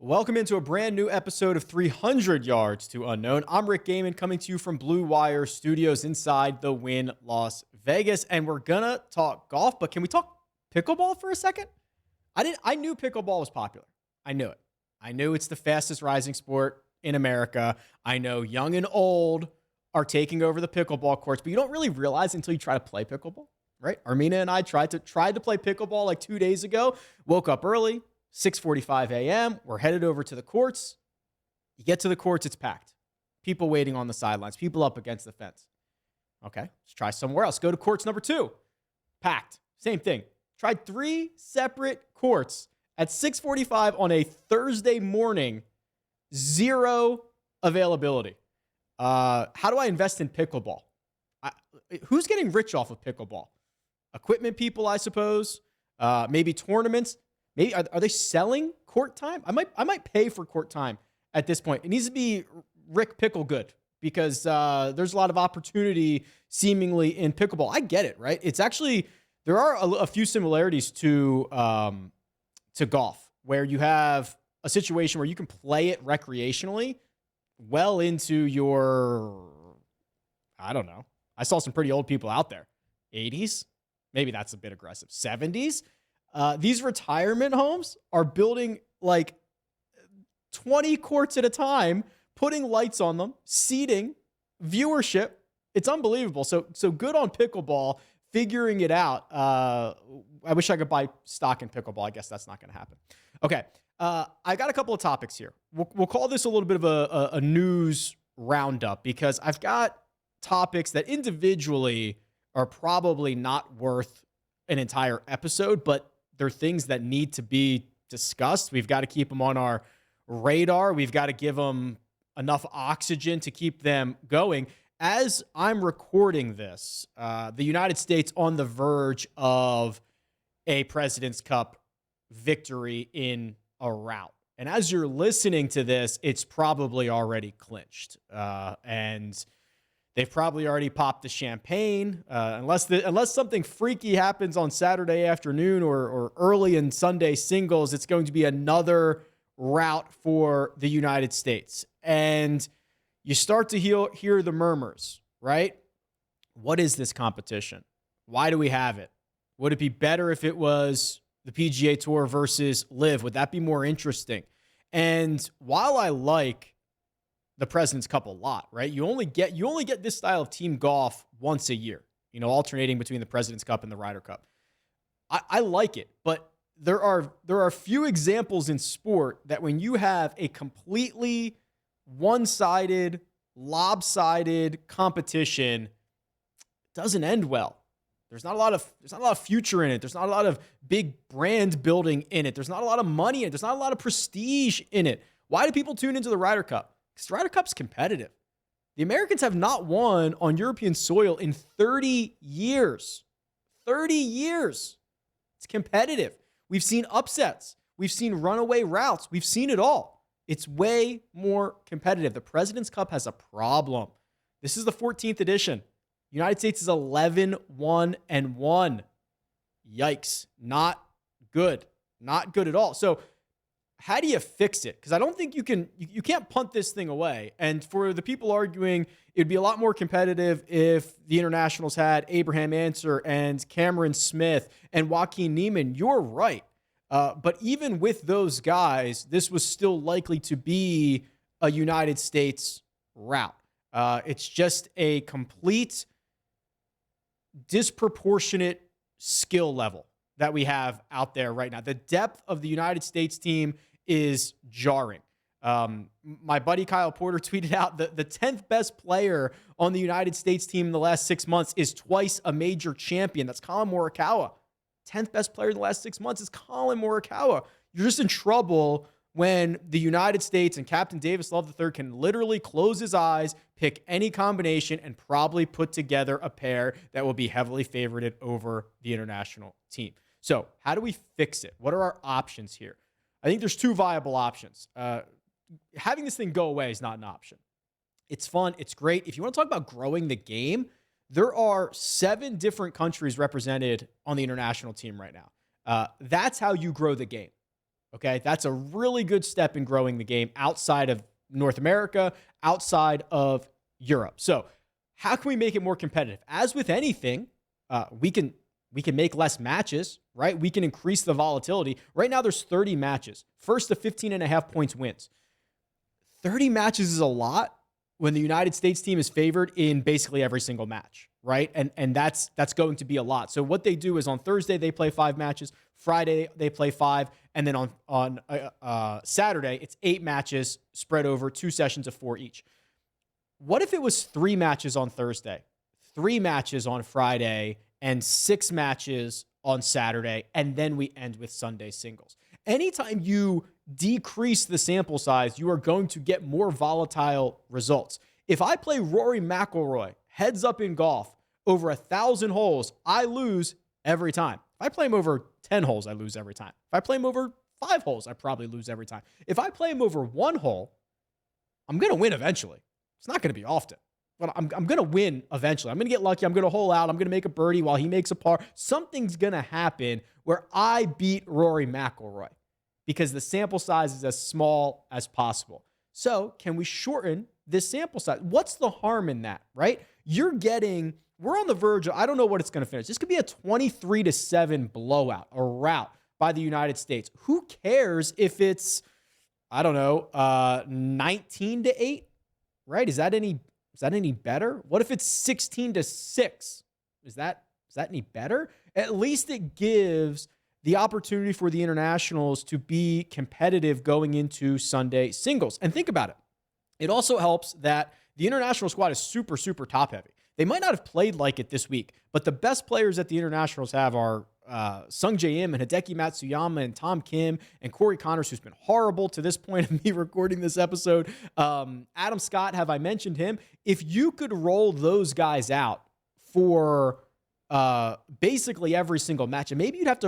Welcome into a brand new episode of 300 Yards to Unknown. I'm Rick Gaiman coming to you from Blue Wire Studios inside the Wynn Las Vegas. And we're going to talk golf, but can we talk pickleball for a second? I knew pickleball was popular. I knew it. I knew it's the fastest rising sport in America. I know young and old are taking over the pickleball courts, but you don't really realize until you try to play pickleball, right? Armina and I tried to play pickleball like 2 days ago, woke up early, 6:45 a.m. We're headed over to the courts. You get to the courts, it's packed. People waiting on the sidelines, people up against the fence. Okay, let's try somewhere else. Go to courts number 2. Packed. Same thing. Tried 3 separate courts at 6:45 on a Thursday morning. 0 availability. How do I invest in pickleball? Who's getting rich off of pickleball? Equipment people, I suppose. Maybe tournaments. Maybe are they selling court time? I might pay for court time at this point. It needs to be Rick Picklegood because there's a lot of opportunity seemingly in pickleball. I get it, right? It's actually there are a few similarities to golf where you have a situation where you can play it recreationally well into your, I don't know. I saw some pretty old people out there. 80s, maybe that's a bit aggressive. 70s. These retirement homes are building like 20 courts at a time, putting lights on them, seating, viewership. It's unbelievable. So good on pickleball, figuring it out. I wish I could buy stock in pickleball. I guess that's not going to happen. Okay. I got a couple of topics here. We'll call this a little bit of a news roundup because I've got topics that individually are probably not worth an entire episode, but they're things that need to be discussed. We've got to keep them on our radar. We've got to give them enough oxygen to keep them going. As I'm recording this, the United States on the verge of a President's Cup victory in a rout. And as you're listening to this, it's probably already clinched. And they've probably already popped the champagne, unless something freaky happens on Saturday afternoon or early in Sunday singles. It's going to be another rout for the United States. And you start to hear the murmurs, right? What is this competition? Why do we have it? Would it be better if it was the PGA Tour versus Liv? Would that be more interesting? And while I like the President's Cup a lot, right? You only get this style of team golf once a year, alternating between the President's Cup and the Ryder Cup. I like it, but there are few examples in sport that when you have a completely one-sided, lopsided competition, it doesn't end well. There's not a lot of future in it. There's not a lot of big brand building in it. There's not a lot of money in it. There's not a lot of prestige in it. Why do people tune into the Ryder Cup? Because the Ryder Cup's competitive. The Americans have not won on European soil in 30 years. 30 years. It's competitive. We've seen upsets. We've seen runaway routes. We've seen it all. It's way more competitive. The President's Cup has a problem. This is the 14th edition. United States is 11-1-1. Yikes. Not good. Not good at all. So how do you fix it? Because I don't think you can't punt this thing away. And for the people arguing, it'd be a lot more competitive if the internationals had Abraham Ancer and Cameron Smith and Joaquin Niemann. You're right. But even with those guys, this was still likely to be a United States rout. It's just a complete disproportionate skill level that we have out there right now. The depth of the United States team is jarring. My buddy Kyle Porter tweeted out that the 10th best player on the United States team in the last 6 months is twice a major champion. That's Colin Morikawa. 10th best player in the last 6 months is Colin Morikawa. You're just in trouble when the United States and Captain Davis Love III can literally close his eyes, pick any combination, and probably put together a pair that will be heavily favorited over the international team. So how do we fix it? What are our options here? I think there's 2 viable options. Having this thing go away is not an option. It's fun. It's great. If you want to talk about growing the game, there are 7 different countries represented on the international team right now. That's how you grow the game. Okay, that's a really good step in growing the game outside of North America, outside of Europe. So, how can we make it more competitive? As with anything, we can make less matches, right? We can increase the volatility. Right now, there's 30 matches. First to 15.5 points wins. 30 matches is a lot when the United States team is favored in basically every single match, right? And that's going to be a lot. So what they do is on Thursday they play 5 matches, Friday they play 5, and then on Saturday it's 8 matches spread over 2 sessions of 4 each. What if it was 3 matches on Thursday, 3 matches on Friday, and 6 matches on Saturday, and then we end with Sunday singles? Anytime you decrease the sample size, you are going to get more volatile results. If I play Rory McIlroy heads up in golf over 1,000 holes, I lose every time. If I play him over 10 holes, I lose every time. If I play him over 5 holes, I probably lose every time. If I play him over 1 hole, I'm going to win eventually. It's not going to be often, but I'm going to win eventually. I'm going to get lucky. I'm going to hole out. I'm going to make a birdie while he makes a par. Something's going to happen where I beat Rory McIlroy because the sample size is as small as possible. So can we shorten this sample size? What's the harm in that, right? We're on the verge of, I don't know what it's going to finish. This could be a 23-7 blowout, a rout by the United States. Who cares if it's, I don't know, 19-8, right? Is that any better? What if it's 16-6? Is that any better? At least it gives the opportunity for the internationals to be competitive going into Sunday singles. And think about it. It also helps that the international squad is super, super top heavy. They might not have played like it this week, but the best players that the internationals have are Sung Jae Im and Hideki Matsuyama and Tom Kim and Corey Connors, who's been horrible to this point of me recording this episode. Adam Scott, have I mentioned him? If you could roll those guys out for basically every single match, and maybe you'd have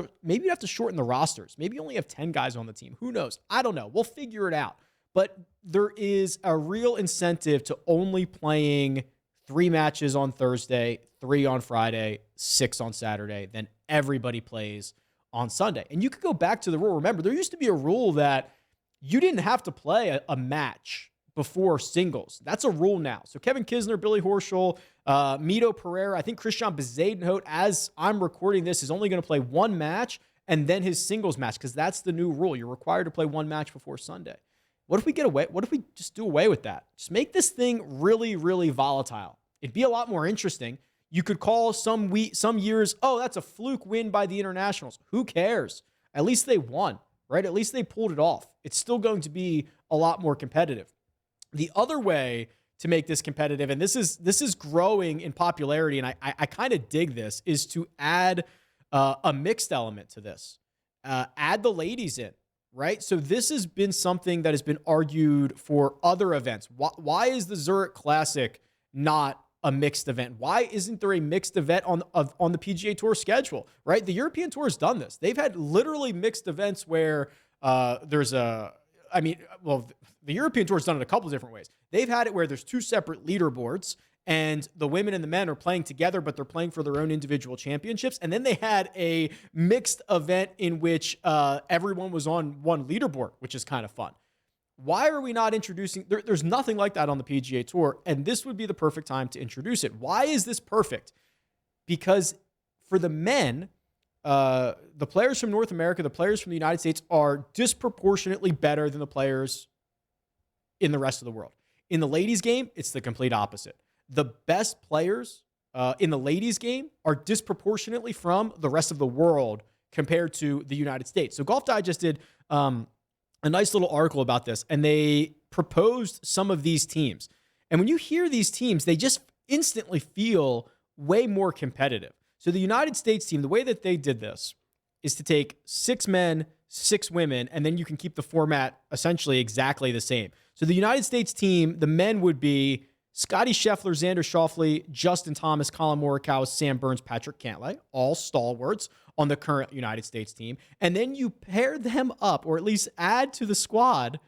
to shorten the rosters. Maybe you only have 10 guys on the team. Who knows? I don't know. We'll figure it out. But there is a real incentive to only playing 3 matches on Thursday, 3 on Friday, 6 on Saturday, then everybody plays on Sunday. And you could go back to the rule. Remember, there used to be a rule that you didn't have to play a match before singles. That's a rule now. So Kevin Kisner, Billy Horschel, Mito Pereira, I think Christian Bezuidenhout, as I'm recording this, is only going to play 1 match and then his singles match, because that's the new rule. You're required to play 1 match before Sunday. What if we just do away with that? Just make this thing really, really volatile. It'd be a lot more interesting. You could call some years, oh, that's a fluke win by the internationals. Who cares? At least they won, right? At least they pulled it off. It's still going to be a lot more competitive. The other way to make this competitive, and this is growing in popularity, and I kind of dig this, is to add a mixed element to this. Add the ladies in. Right? So this has been something that has been argued for other events. Why is the Zurich Classic not a mixed event? Why isn't there a mixed event on the PGA Tour schedule? Right? The European Tour has done this. They've had literally mixed events where the European Tour has done it a couple of different ways. They've had it where there's 2 separate leaderboards, and the women and the men are playing together, but they're playing for their own individual championships. And then they had a mixed event in which everyone was on one leaderboard, which is kind of fun. Why are we not introducing? There's nothing like that on the PGA Tour, and this would be the perfect time to introduce it. Why is this perfect? Because for the men, the players from North America, the players from the United States are disproportionately better than the players in the rest of the world. In the ladies' game, it's the complete opposite. The best players in the ladies' game are disproportionately from the rest of the world compared to the United States. So Golf Digest did a nice little article about this, and they proposed some of these teams. And when you hear these teams, they just instantly feel way more competitive. So the United States team, the way that they did this is to take 6 men, 6 women, and then you can keep the format essentially exactly the same. So the United States team, the men would be Scotty Scheffler, Xander Schauffele, Justin Thomas, Colin Morikawa, Sam Burns, Patrick Cantlay, all stalwarts on the current United States team. And then you pair them up, or at least add to the squad,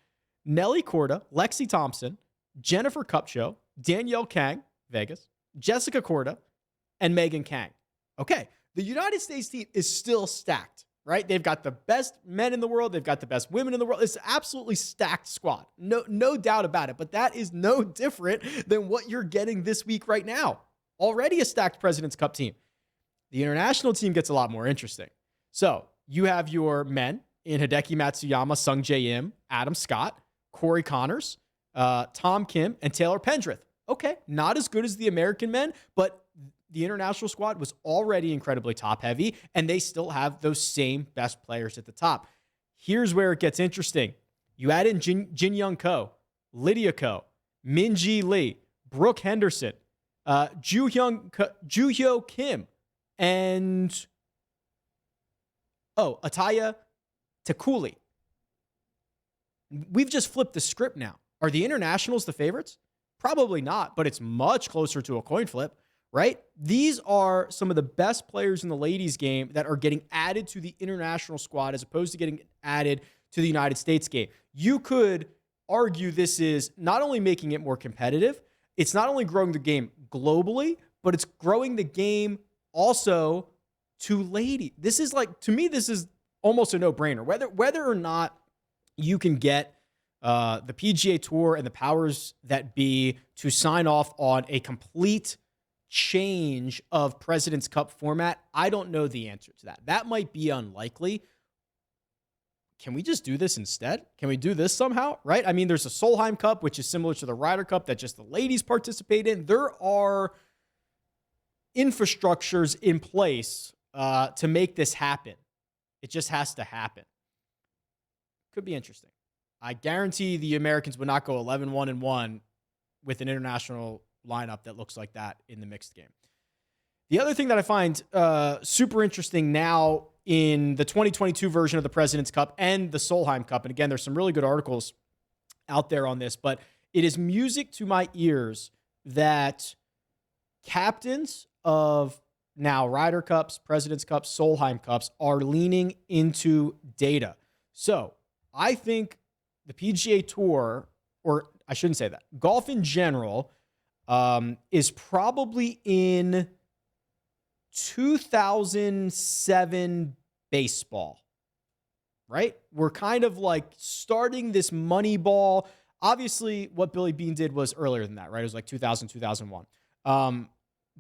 Nelly Korda, Lexi Thompson, Jennifer Kupcho, Danielle Kang, Vegas, Jessica Korda, and Megan Kang. Okay, the United States team is still stacked. right? They've got the best men in the world. They've got the best women in the world. It's an absolutely stacked squad. No doubt about it. But that is no different than what you're getting this week right now. Already a stacked President's Cup team. The international team gets a lot more interesting. So you have your men in Hideki Matsuyama, Sung Jae Im, Adam Scott, Corey Connors, Tom Kim, and Taylor Pendrith. Okay, not as good as the American men, but the international squad was already incredibly top heavy, and they still have those same best players at the top. Here's where it gets interesting. You add in Jin Young Ko, Lydia Ko, Minji Lee, Brooke Henderson, Joo Hyo Kim, and Ataya Takuli. We've just flipped the script now. Are the internationals the favorites? Probably not, but it's much closer to a coin flip, right? These are some of the best players in the ladies game that are getting added to the international squad as opposed to getting added to the United States game. You could argue this is not only making it more competitive, it's not only growing the game globally, but it's growing the game also to lady. This is like, to me, this is almost a no-brainer. Whether or not you can get the PGA Tour and the powers that be to sign off on a complete change of President's Cup format, I don't know the answer to that. That might be unlikely. Can we just do this instead? Can we do this somehow, right? I mean, there's a Solheim Cup, which is similar to the Ryder Cup that just the ladies participate in. There are infrastructures in place to make this happen. It just has to happen. Could be interesting. I guarantee the Americans would not go 11-1-1 with an international lineup that looks like that in the mixed game. The other thing that I find super interesting now in the 2022 version of the President's Cup and the Solheim Cup, and again, there's some really good articles out there on this, but it is music to my ears that captains of now Ryder Cups, President's Cups, Solheim Cups are leaning into data. So I think the PGA Tour, or I shouldn't say that, golf in general, is probably in 2007 baseball, right? We're kind of like starting this money ball. Obviously, what Billy Beane did was earlier than that, right? It was like 2000, 2001.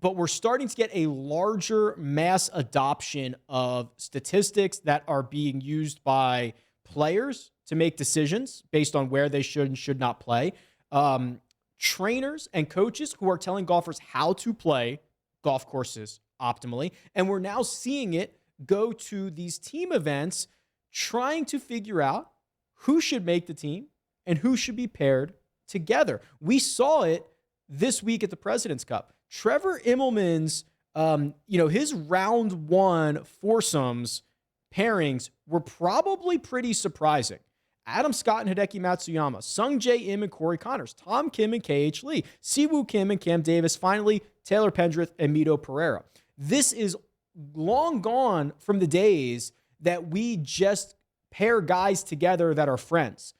But we're starting to get a larger mass adoption of statistics that are being used by players to make decisions based on where they should and should not play. Trainers and coaches who are telling golfers how to play golf courses optimally. And we're now seeing it go to these team events, trying to figure out who should make the team and who should be paired together. We saw it this week at the President's Cup. Trevor Immelman's, his round one foursomes pairings were probably pretty surprising. Adam Scott and Hideki Matsuyama, Sung Jae Im and Corey Connors, Tom Kim and KH Lee, Siwoo Kim and Cam Davis, finally Taylor Pendrith and Mito Pereira. This is long gone from the days that we just pair guys together that are friends.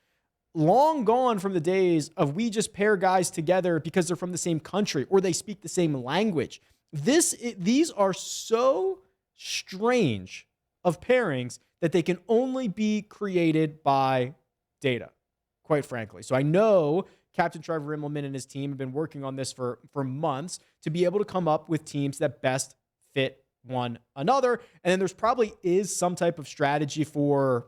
Long gone from the days of we just pair guys together because they're from the same country or they speak the same language. These are so strange of pairings that they can only be created by data, quite frankly. So I know Captain Trevor Immelman and his team have been working on this for months to be able to come up with teams that best fit one another. And then there's probably is some type of strategy for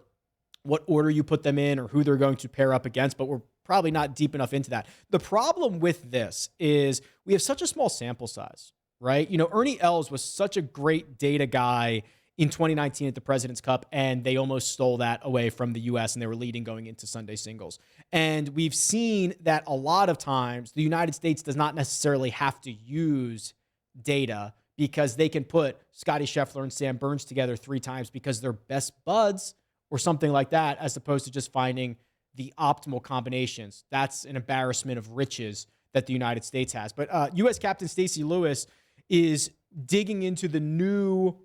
what order you put them in or who they're going to pair up against, but we're probably not deep enough into that. The problem with this is we have such a small sample size, right? Ernie Els was such a great data guy in 2019 at the President's Cup, and they almost stole that away from the U.S., and they were leading going into Sunday singles. And we've seen that a lot of times the United States does not necessarily have to use data because they can put Scotty Scheffler and Sam Burns together 3 times because they're best buds or something like that, as opposed to just finding the optimal combinations. That's an embarrassment of riches that the United States has. But U.S. Captain Stacey Lewis is digging into the new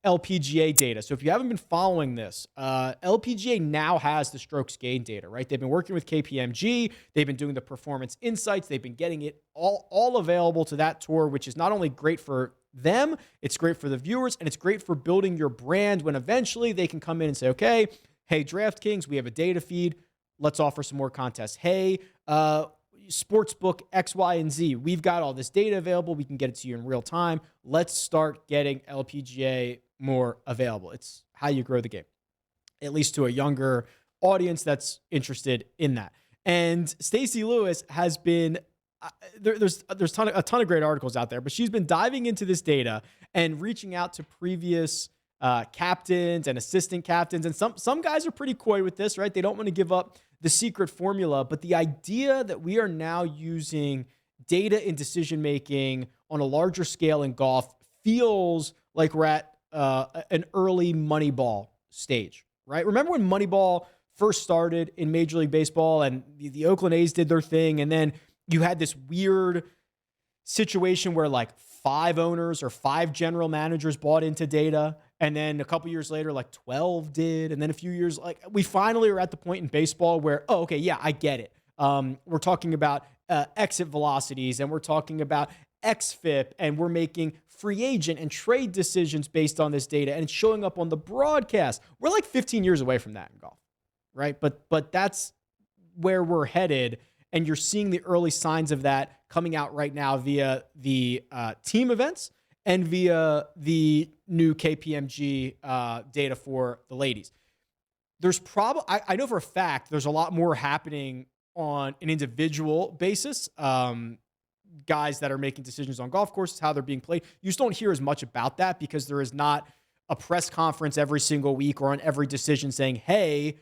LPGA data. So if you haven't been following this, LPGA now has the strokes gain data, right? They've been working with KPMG. They've been doing the performance insights. They've been getting it all available to that tour, which is not only great for them, it's great for the viewers, and it's great for building your brand when eventually they can come in and say, okay, hey, DraftKings, we have a data feed. Let's offer some more contests. Hey, Sportsbook X, Y, and Z, we've got all this data available. We can get it to you in real time. Let's start getting LPGA more available. It's how you grow the game, at least to a younger audience that's interested in that. And Stacey Lewis has been, there's a ton of great articles out there, but she's been diving into this data and reaching out to previous captains and assistant captains. And some guys are pretty coy with this, right? They don't want to give up the secret formula, but the idea that we are now using data in decision-making on a larger scale in golf feels like we're at an early Moneyball stage, right? Remember when Moneyball first started in Major League Baseball and the Oakland A's did their thing, and then you had this weird situation where like 5 owners or 5 general managers bought into data, and then a couple years later, like 12 did, and then a few years, like we finally are at the point in baseball where, oh, okay, yeah, I get it. We're talking about exit velocities, and we're talking about XFIP, and we're making free agent and trade decisions based on this data, and it's showing up on the broadcast. We're like 15 years away from that in golf, right? But that's where we're headed, and you're seeing the early signs of that coming out right now via the team events and via the new KPMG data for the ladies. There's probably, I know for a fact, there's a lot more happening on an individual basis. Guys that are making decisions on golf courses, how they're being played. You just don't hear as much about that because there is not a press conference every single week or on every decision saying, hey,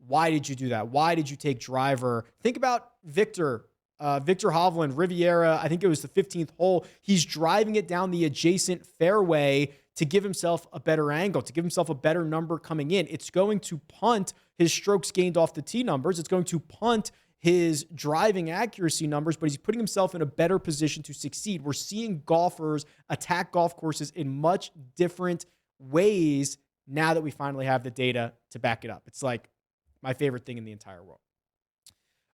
why did you do that? Why did you take driver? Think about Victor Hovland, Riviera. I think it was the 15th hole. He's driving it down the adjacent fairway to give himself a better angle, to give himself a better number coming in. It's going to punt his strokes gained off the tee numbers. It's going to punt his driving accuracy numbers, but he's putting himself in a better position to succeed. We're seeing golfers attack golf courses in much different ways now that we finally have the data to back it up. It's like my favorite thing in the entire world.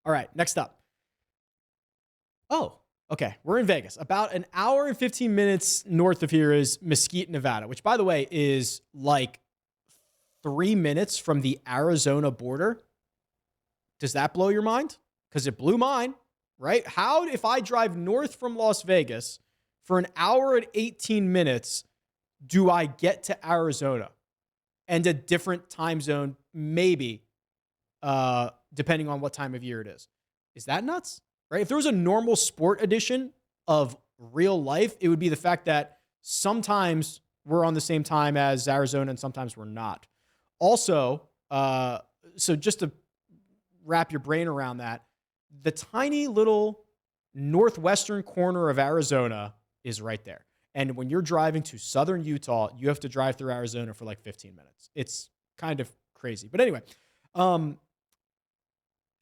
All right, next up. Oh, okay. We're in Vegas. About an hour and 15 minutes north of here is Mesquite, Nevada, which, by the way, is like 3 minutes from the Arizona border. Does that blow your mind? Because it blew mine, right? How, if I drive north from Las Vegas for an hour and 18 minutes, do I get to Arizona? And a different time zone, maybe, depending on what time of year it is. Is that nuts? Right? If there was a normal sport edition of real life, it would be the fact that sometimes we're on the same time as Arizona and sometimes we're not. Also, so just to wrap your brain around that, the tiny little northwestern corner of Arizona is right there. And when you're driving to southern Utah, you have to drive through Arizona for like 15 minutes. It's kind of crazy. But anyway,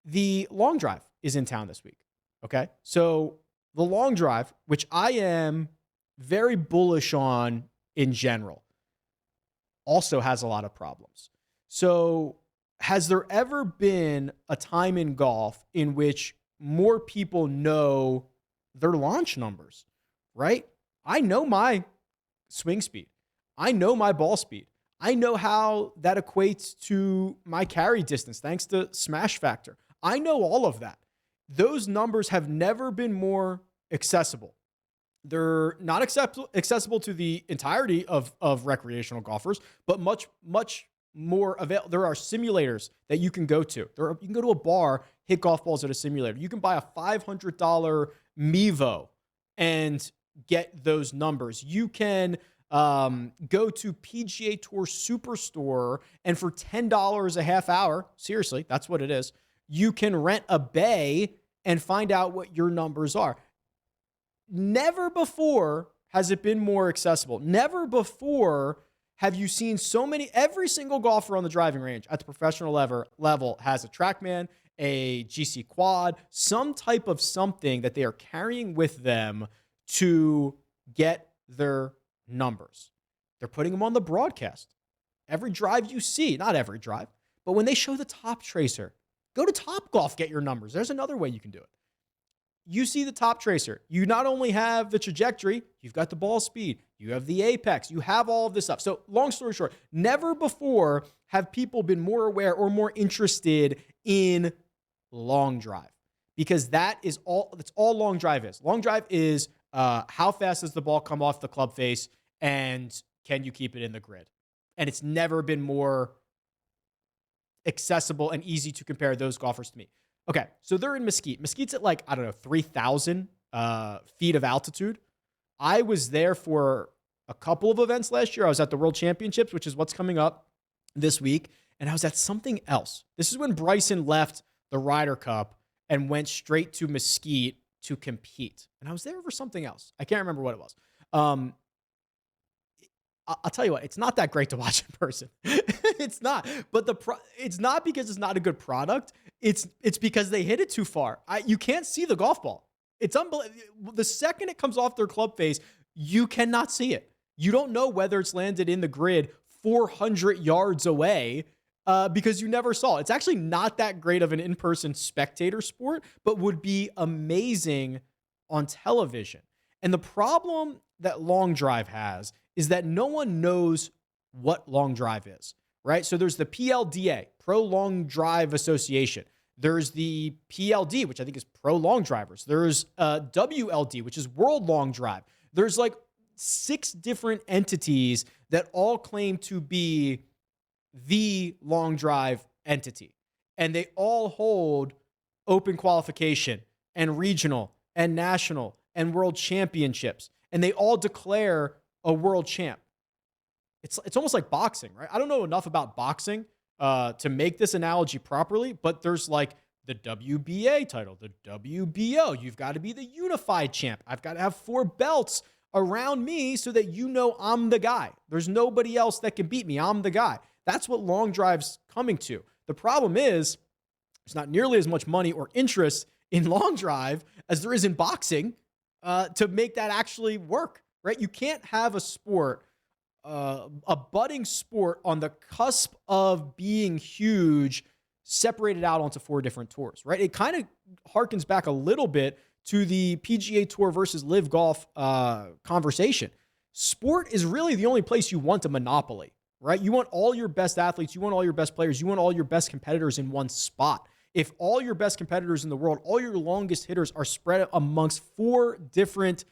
the long drive is in town this week. Okay. So the long drive, which I am very bullish on in general, also has a lot of problems. So has there ever been a time in golf in which more people know their launch numbers, right? I know my swing speed. I know my ball speed. I know how that equates to my carry distance thanks to smash factor. I know all of that. Those numbers have never been more accessible. They're not accessible to the entirety of recreational golfers, but much more available. There are simulators that you can go to. You can go to a bar, hit golf balls at a simulator. You can buy a $500 Mevo and get those numbers. You can go to PGA Tour Superstore, and for $10 a half hour, seriously, that's what it is, you can rent a bay and find out what your numbers are. Never before has it been more accessible. Never before have you seen so many, every single golfer on the driving range at the professional level has a TrackMan, a GC Quad, some type of something that they are carrying with them to get their numbers. They're putting them on the broadcast. Every drive you see, not every drive, but when they show the top tracer, go to Topgolf, get your numbers. There's another way you can do it. you see the top tracer. You not only have the trajectory, you've got the ball speed, you have the apex, you have all of this stuff. So long story short, never before have people been more aware or more interested in long drive, because that's all long drive is. Long drive is how fast does the ball come off the club face and can you keep it in the grid? And it's never been more accessible and easy to compare those golfers to me. Okay, so they're in Mesquite. Mesquite's at like, I don't know, 3,000 feet of altitude. I was there for a couple of events last year. I was at the World Championships, which is what's coming up this week, and I was at something else. This is when Bryson left the Ryder Cup and went straight to Mesquite to compete. And I was there for something else. I can't remember what it was. I'll tell you what, it's not that great to watch in person. It's not. But it's not because it's not a good product. It's because they hit it too far. You can't see the golf ball. It's unbelievable. The second it comes off their club face, you cannot see it. You don't know whether it's landed in the grid 400 yards away because you never saw it. It's actually not that great of an in-person spectator sport, but would be amazing on television. And the problem that long drive has is that no one knows what long drive is, right? So there's the PLDA, Pro Long Drive Association. There's the PLD, which I think is Pro Long Drivers. There's WLD, which is World Long Drive. There's like 6 different entities that all claim to be the long drive entity. And they all hold open qualification and regional and national and world championships. And they all declare a world champ. It's almost like boxing, right? I don't know enough about boxing to make this analogy properly, but there's like the WBA title, the WBO. You've got to be the unified champ. I've got to have 4 belts around me so that you know I'm the guy. There's nobody else that can beat me. I'm the guy. That's what long drive's coming to. The problem is there's not nearly as much money or interest in long drive as there is in boxing to make that actually work, right? You can't have a sport, a budding sport on the cusp of being huge, separated out onto 4 different tours, right? It kind of harkens back a little bit to the PGA Tour versus Liv Golf conversation. Sport is really the only place you want a monopoly, right? You want all your best athletes, you want all your best players, you want all your best competitors in one spot. If all your best competitors in the world, all your longest hitters are spread amongst 4 different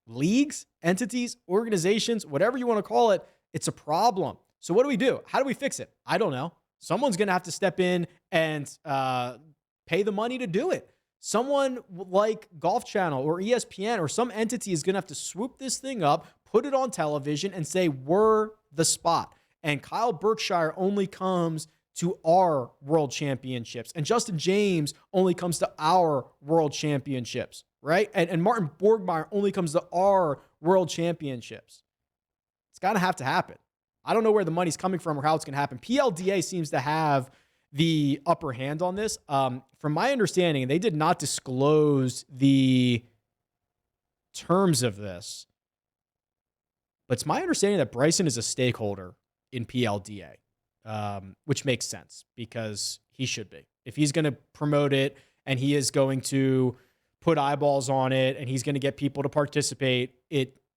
leagues, entities, organizations, whatever you want to call it, it's a problem. So what do? How do we fix it? I don't know. Someone's going to have to step in and pay the money to do it. Someone like Golf Channel or ESPN or some entity is going to have to swoop this thing up, put it on television, and say, we're the spot. And Kyle Berkshire only comes to our world championships. And Justin James only comes to our world championships, right? And Martin Borgmeyer only comes to our world championships. It's got to have to happen. I don't know where the money's coming from or how it's going to happen. PLDA seems to have the upper hand on this. From my understanding, they did not disclose the terms of this, but it's my understanding that Bryson is a stakeholder in PLDA, which makes sense because he should be. If he's going to promote it and he is going to put eyeballs on it and he's going to get people to participate,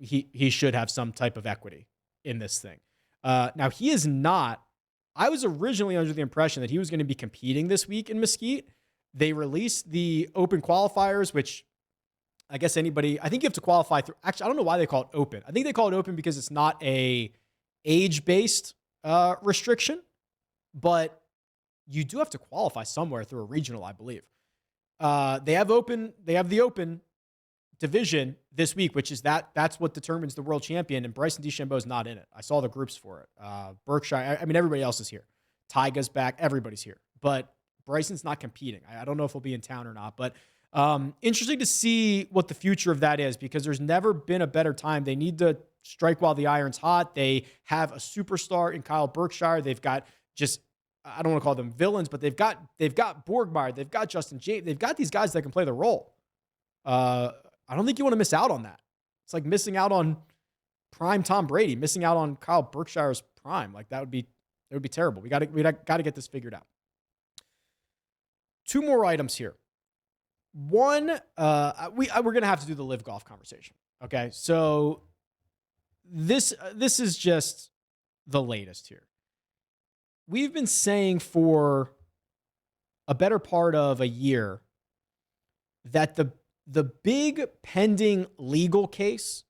he should have some type of equity in this thing. Now, he is not. I was originally under the impression that he was going to be competing this week in Mesquite. They released the open qualifiers, which I guess I think you have to qualify through. Actually, I don't know why they call it open. I think they call it open because it's not a age-based restriction, but you do have to qualify somewhere through a regional, I believe. They have the open division this week, which is that's what determines the world champion, and Bryson DeChambeau is not in it. I saw the groups for it. Berkshire, I mean, everybody else is here. Tyga's back, everybody's here, but Bryson's not competing. I don't know if he'll be in town or not, but interesting to see what the future of that is, because there's never been a better time. They need to strike while the iron's hot. They have a superstar in Kyle Berkshire. They've got I don't want to call them villains, but they've got Borgmeyer, they've got Justin James, they've got these guys that can play the role. I don't think you want to miss out on that. It's like missing out on prime Tom Brady, missing out on Kyle Berkshire's prime. Like it would be terrible. We got to get this figured out. 2 more items here. One, we're going to have to do the Liv Golf conversation. Okay. So this is just the latest here. We've been saying for a better part of a year that the big pending legal case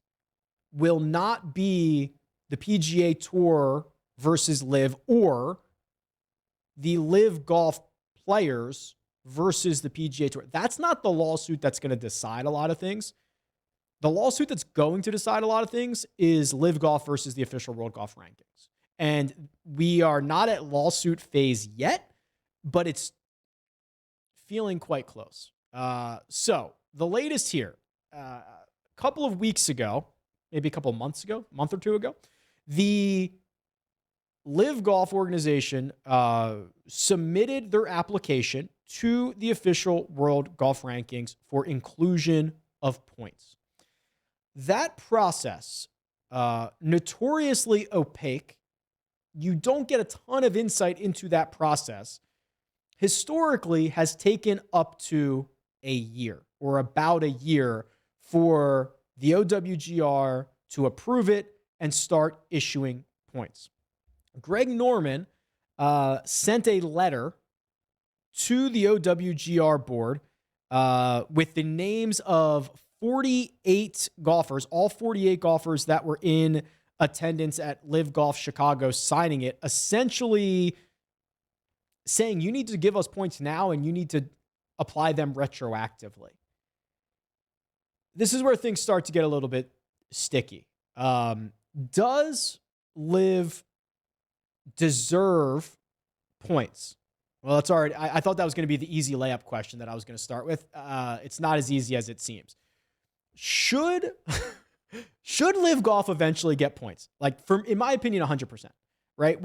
will not be the PGA Tour versus Liv or the Liv Golf players versus the PGA Tour. That's not the lawsuit that's going to decide a lot of things. The lawsuit that's going to decide a lot of things is Liv Golf versus the official World Golf Rankings. And we are not at lawsuit phase yet, but it's feeling quite close. So the latest here, a couple of weeks ago, maybe a couple of months ago, a month or two ago, the Liv Golf organization submitted their application to the official World Golf Rankings for inclusion of points. That process, notoriously opaque, you don't get a ton of insight into that process, historically has taken up to a year or about a year for the OWGR to approve it and start issuing points. Greg Norman sent a letter to the OWGR board with the names of 48 golfers, all 48 golfers that were in attendance at Liv Golf Chicago signing it, essentially saying you need to give us points now and you need to apply them retroactively. This is where things start to get a little bit sticky. Does Liv deserve points? Well, it's already, I thought that was going to be the easy layup question that I was going to start with. It's not as easy as it seems. Should Liv Golf eventually get points? Like, in my opinion, 100%, right?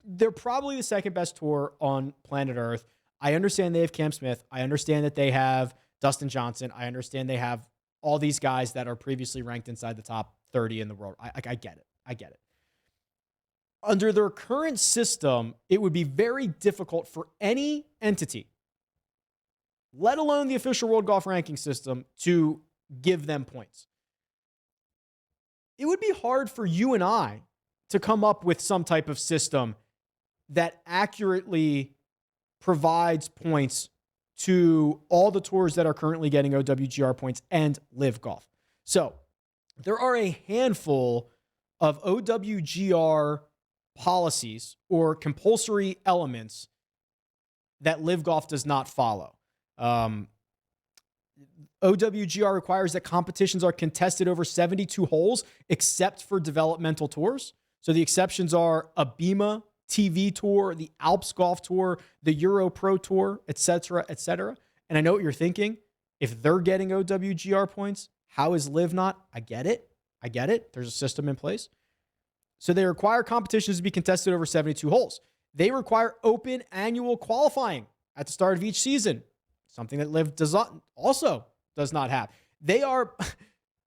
They're probably the second best tour on planet Earth. I understand they have Cam Smith. I understand that they have Dustin Johnson. I understand they have all these guys that are previously ranked inside the top 30 in the world. I get it. I get it. Under their current system, it would be very difficult for any entity, let alone the official World Golf Ranking system, to give them points. It would be hard for you and I to come up with some type of system that accurately provides points to all the tours that are currently getting OWGR points and Liv Golf. So there are a handful of OWGR policies or compulsory elements that Liv Golf does not follow. OWGR requires that competitions are contested over 72 holes, except for developmental tours. So the exceptions are a BEMA TV Tour, the Alps Golf Tour, the Euro Pro Tour, et cetera, et cetera. And I know what you're thinking. If they're getting OWGR points, how is Liv not? I get it. There's a system in place. So they require competitions to be contested over 72 holes. They require open annual qualifying at the start of each season, something that Liv also does not have. They are,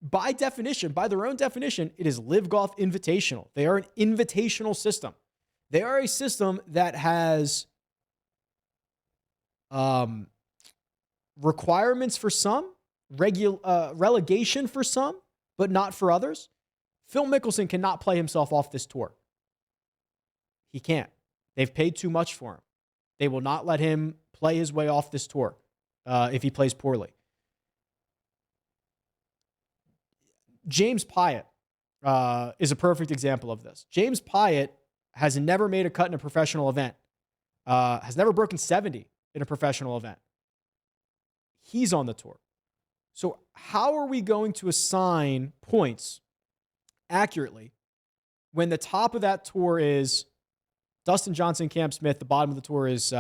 by definition, by their own definition, it is Liv Golf Invitational. They are an invitational system. They are a system that has requirements for some, relegation for some, but not for others. Phil Mickelson cannot play himself off this tour. He can't. They've paid too much for him. They will not let him play his way off this tour if he plays poorly. James Piot is a perfect example of this. James Piot has never made a cut in a professional event, has never broken 70 in a professional event. He's on the tour. So how are we going to assign points accurately when the top of that tour is Dustin Johnson, Cam Smith, the bottom of the tour is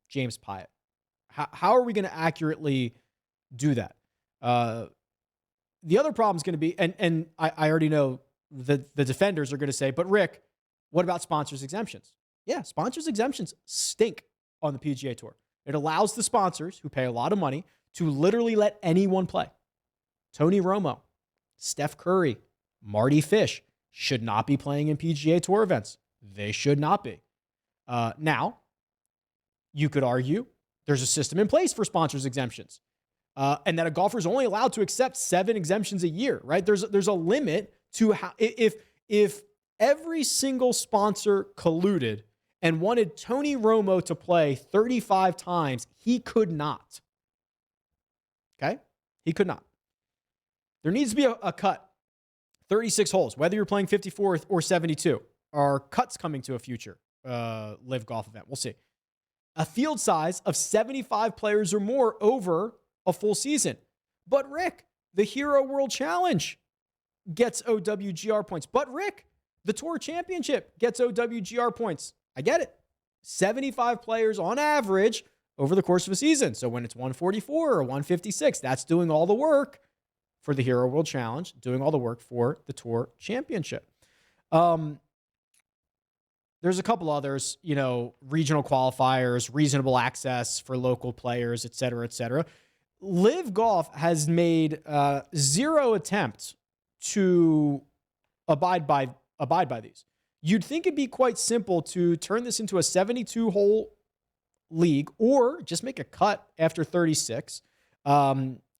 James Piot? How are we going to accurately do that? The other problem is going to be, and I already know the defenders are going to say, but Rick, what about sponsors exemptions? Yeah, sponsors exemptions stink on the PGA Tour. It allows the sponsors who pay a lot of money to literally let anyone play. Tony Romo, Steph Curry, Marty Fish should not be playing in PGA Tour events. They should not be. Now, you could argue there's a system in place for sponsors exemptions, and that a golfer is only allowed to accept 7 exemptions a year, right? There's a limit to how, if every single sponsor colluded and wanted Tony Romo to play 35 times, he could not. Okay? He could not. There needs to be a cut. 36 holes, whether you're playing 54 or 72, are cuts coming to a future Liv Golf event. We'll see. A field size of 75 players or more over a full season. But Rick, the Hero World Challenge gets OWGR points. But Rick, the Tour Championship gets OWGR points. I get it. 75 players on average over the course of a season. So when it's 144 or 156, that's doing all the work for the Hero World Challenge, doing all the work for the Tour Championship. There's a couple others, regional qualifiers, reasonable access for local players, et cetera, et cetera. Liv Golf has made 0 attempts to abide by these. You'd think it'd be quite simple to turn this into a 72-hole league, or just make a cut after 36.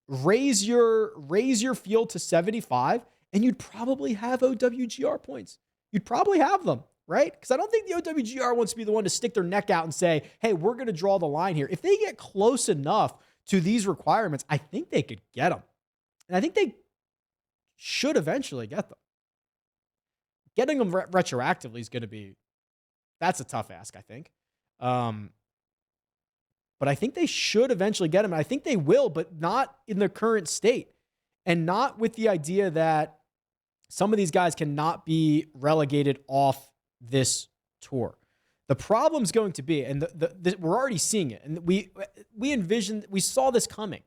Raise your field to 75, and you'd probably have OWGR points. You'd probably have them, right? Because I don't think the OWGR wants to be the one to stick their neck out and say, hey, we're going to draw the line here. If they get close enough to these requirements, I think they could get them. And I think they should eventually get them. Getting them retroactively is going to that's a tough ask, I think. But I think they should eventually get them. And I think they will, but not in the current state. And not with the idea that some of these guys cannot be relegated off this tour. The problem's going to be, and we're already seeing it, and we saw this coming.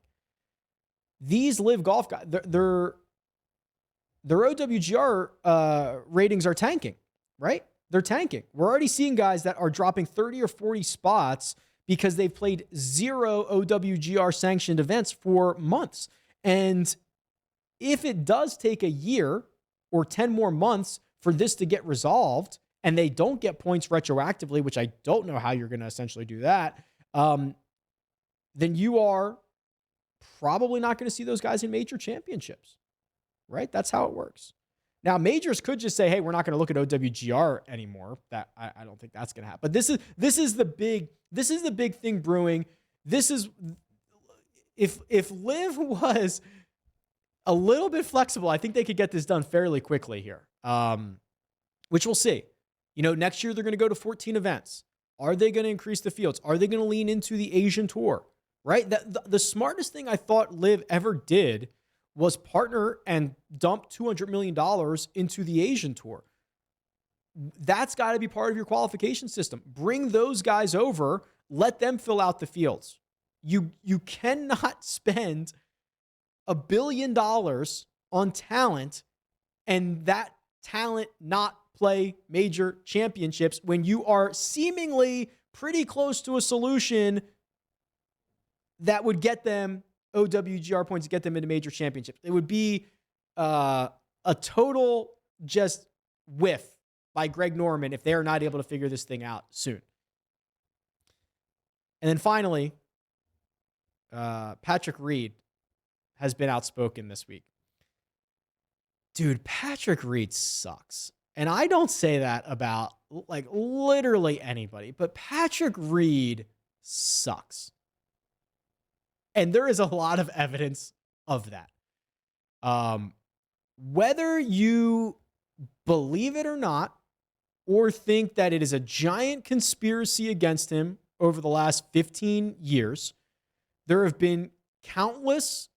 These Liv Golf guys, their OWGR ratings are tanking, right? They're tanking. We're already seeing guys that are dropping 30 or 40 spots because they've played 0 OWGR sanctioned events for months. And if it does take a year or 10 more months for this to get resolved, and they don't get points retroactively, which I don't know how you're going to essentially do that, then you are probably not going to see those guys in major championships, right? That's how it works. Now, majors could just say, hey, we're not going to look at OWGR anymore. That I don't think that's going to happen. But this is the big thing brewing. This is, if Liv was a little bit flexible, I think they could get this done fairly quickly here, which we'll see. Next year they're going to go to 14 events. Are they going to increase the fields? Are they going to lean into the Asian tour? Right? The smartest thing I thought Liv ever did was partner and dump $200 million into the Asian tour. That's got to be part of your qualification system. Bring those guys over. Let them fill out the fields. You cannot spend $1 billion on talent and that talent not play major championships when you are seemingly pretty close to a solution that would get them OWGR points to get them into major championships. It would be a total just whiff by Greg Norman if they are not able to figure this thing out soon. And then finally, Patrick Reed has been outspoken this week. Dude, Patrick Reed sucks. And I don't say that about literally anybody, but Patrick Reed sucks. And there is a lot of evidence of that. Whether you believe it or not, or think that it is a giant conspiracy against him over the last 15 years, there have been countless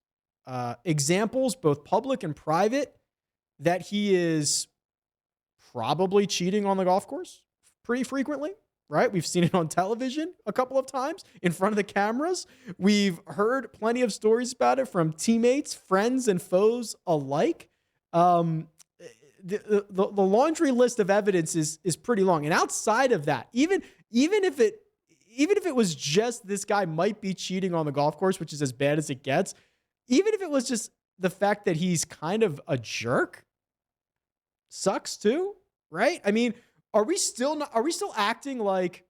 examples, both public and private, that he is probably cheating on the golf course pretty frequently. Right? We've seen it on television a couple of times in front of the cameras. We've heard plenty of stories about it from teammates, friends, and foes alike. The laundry list of evidence is pretty long. And outside of that, even if it was just this guy might be cheating on the golf course, which is as bad as it gets, even if it was just the fact that he's kind of a jerk, sucks too, right? I mean, are we still acting like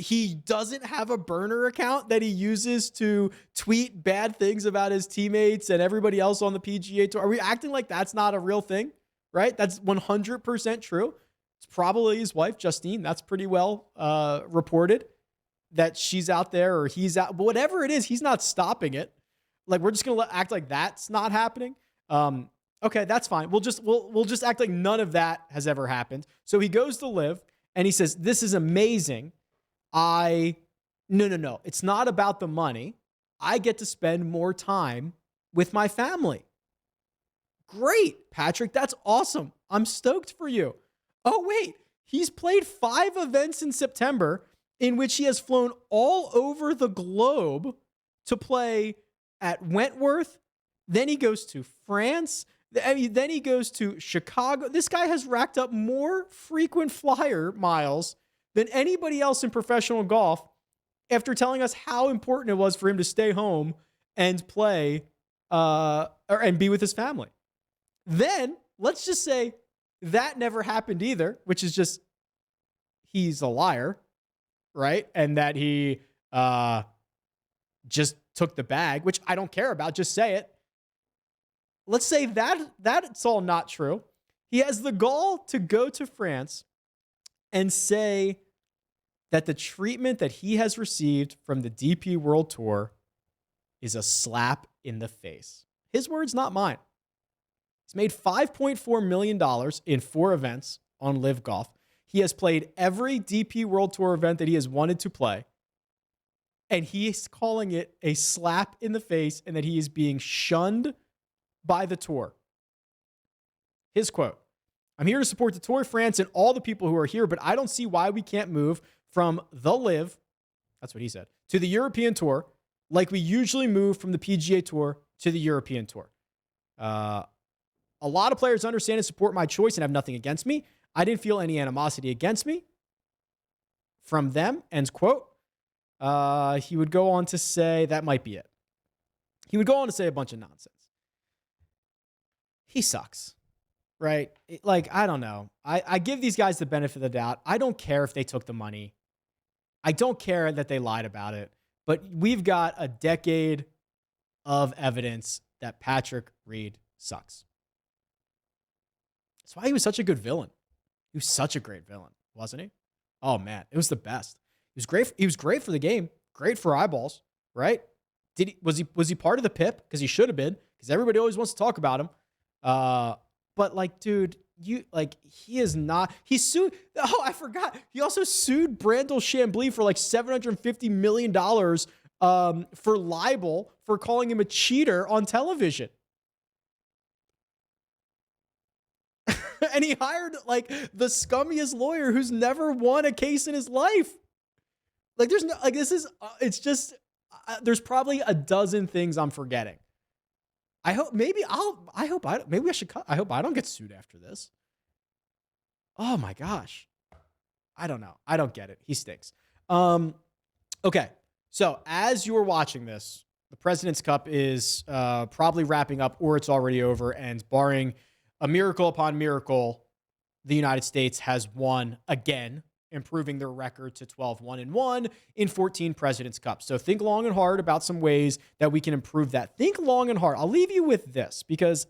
he doesn't have a burner account that he uses to tweet bad things about his teammates and everybody else on the PGA Tour. Are we acting like that's not a real thing, right? That's 100% true. It's probably his wife, Justine. That's pretty well reported that she's out there or he's out. But whatever it is, he's not stopping it. Like, we're just going to act like that's not happening. Okay, that's fine. We'll just act like none of that has ever happened. So he goes to Liv and he says, this is amazing. No. It's not about the money. I get to spend more time with my family. Great, Patrick. That's awesome. I'm stoked for you. Oh, wait. He's played 5 events in September in which he has flown all over the globe to play at Wentworth. Then he goes to France. Then he goes to Chicago. This guy has racked up more frequent flyer miles than anybody else in professional golf after telling us how important it was for him to stay home and play and be with his family. Then let's just say that never happened either, which is just he's a liar, right? And that he just took the bag, which I don't care about. Just say it. Let's say that's all not true. He has the gall to go to France and say that the treatment that he has received from the DP World Tour is a slap in the face. His words, not mine. He's made $5.4 million in 4 events on Liv Golf. He has played every DP World Tour event that he has wanted to play. And he's calling it a slap in the face and that he is being shunned by the tour. His quote, I'm here to support the Tour of France and all the people who are here, but I don't see why we can't move from the Liv, that's what he said, to the European Tour like we usually move from the PGA Tour to the European Tour. A lot of players understand and support my choice and have nothing against me. I didn't feel any animosity against me from them, ends quote. He would go on to say, that might be it. He would go on to say a bunch of nonsense. He sucks, right? I don't know. I give these guys the benefit of the doubt. I don't care if they took the money. I don't care that they lied about it. But we've got a decade of evidence that Patrick Reed sucks. That's why he was such a good villain. He was such a great villain, wasn't he? Oh, man. It was the best. He was great. He was great for the game. Great for eyeballs, right? Was he part of the PIP? Because he should have been. Because everybody always wants to talk about him. But dude, he is not. He sued. Oh, I forgot. He also sued Brandel Chambly for $750 million for libel for calling him a cheater on television. And he hired the scummiest lawyer who's never won a case in his life. There's probably a dozen things I'm forgetting. I hope I don't get sued after this. Oh my gosh. I don't know. I don't get it. He stinks. Okay. So as you're watching this, the President's Cup is probably wrapping up or it's already over, and barring a miracle upon miracle, the United States has won again, improving their record to 12-1-1 in 14 President's Cups. So think long and hard about some ways that we can improve that. Think long and hard. I'll leave you with this because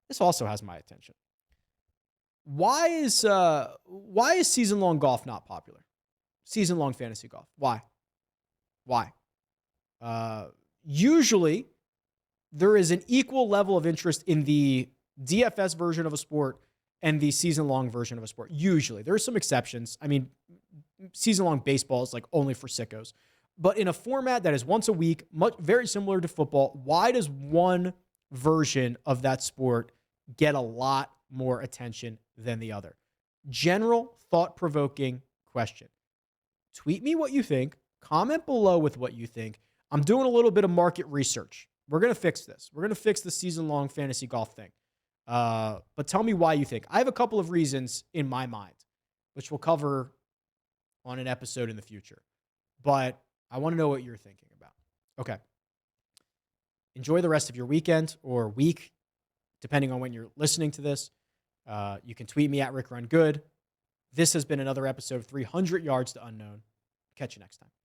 this also has my attention. Why is season-long golf not popular? Season-long fantasy golf. Why? Usually, there is an equal level of interest in the DFS version of a sport and the season-long version of a sport. Usually. There are some exceptions. I mean, season-long baseball is only for sickos. But in a format that is once a week, very similar to football, why does one version of that sport get a lot more attention than the other? General, thought-provoking question. Tweet me what you think. Comment below with what you think. I'm doing a little bit of market research. We're going to fix this. We're going to fix the season-long fantasy golf thing. But tell me why you think. I have a couple of reasons in my mind, which we'll cover on an episode in the future. But I want to know what you're thinking about. Okay. Enjoy the rest of your weekend or week, depending on when you're listening to this. You can tweet me at RickRunGood. This has been another episode of 300 Yards to Unknown. Catch you next time.